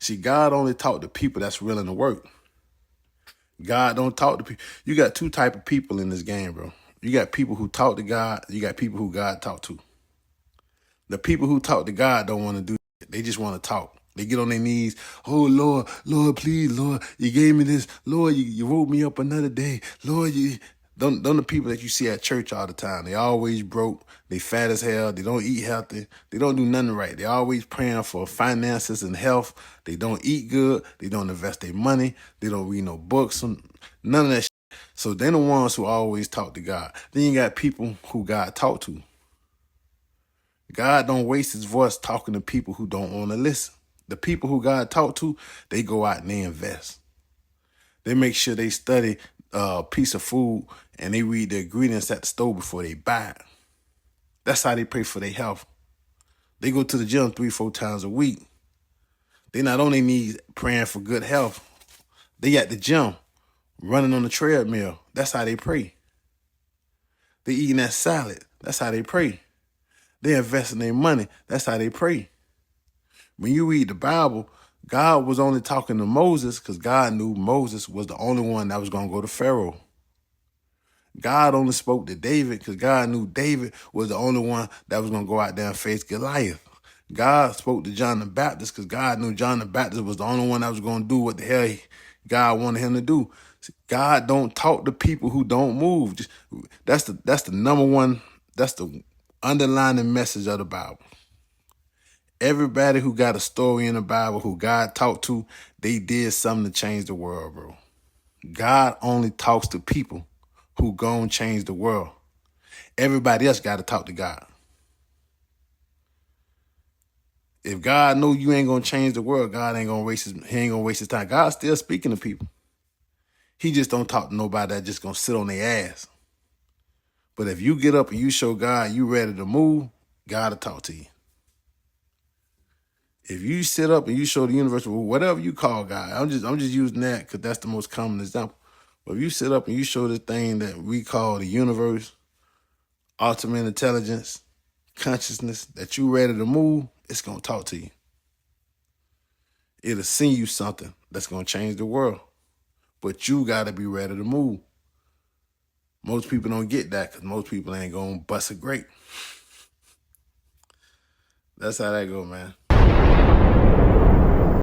See, God only talk to people that's willing to work. God don't talk to people. You got two type of people in this game, bro. You got people who talk to God. You got people who God talk to. The people who talk to God don't want to do it. They just want to talk. They get on their knees. Oh, Lord, Lord, please, Lord, you gave me this. Lord, you woke me up another day. Lord, you... Don't the people that you see at church all the time. They always broke. They fat as hell. They don't eat healthy. They don't do nothing right. They always praying for finances and health. They don't eat good. They don't invest their money. They don't read no books. None of that shit. So they're the ones who always talk to God. Then you got people who God talk to. God don't waste his voice talking to people who don't want to listen. The people who God talk to, they go out and they invest. They make sure they study a piece of food and they read the ingredients at the store before they buy it. That's how they pray for their health. They go to the gym 3-4 times a week. They not only need praying for good health, they at the gym running on the treadmill. That's how they pray. They eating that salad. That's how they pray. They investing their money. That's how they pray. When you read the Bible, God was only talking to Moses because God knew Moses was the only one that was going to go to Pharaoh. God only spoke to David because God knew David was the only one that was going to go out there and face Goliath. God spoke to John the Baptist because God knew John the Baptist was the only one that was going to do what the hell God wanted him to do. God don't talk to people who don't move. That's the number one, that's the underlying message of the Bible. Everybody who got a story in the Bible who God talked to, they did something to change the world, bro. God only talks to people who gonna change the world. Everybody else got to talk to God. If God know you ain't gonna change the world, God ain't gonna waste his time. God's still speaking to people. He just don't talk to nobody that just gonna sit on their ass. But if you get up and you show God you ready to move, God will talk to you. If you sit up and you show the universe, whatever you call God, I'm just using that because that's the most common example. But if you sit up and you show the thing that we call the universe, ultimate intelligence, consciousness, that you ready to move, it's gonna talk to you. It'll send you something that's gonna change the world. But you gotta be ready to move. Most people don't get that because most people ain't gonna bust a grape. That's how that go, man.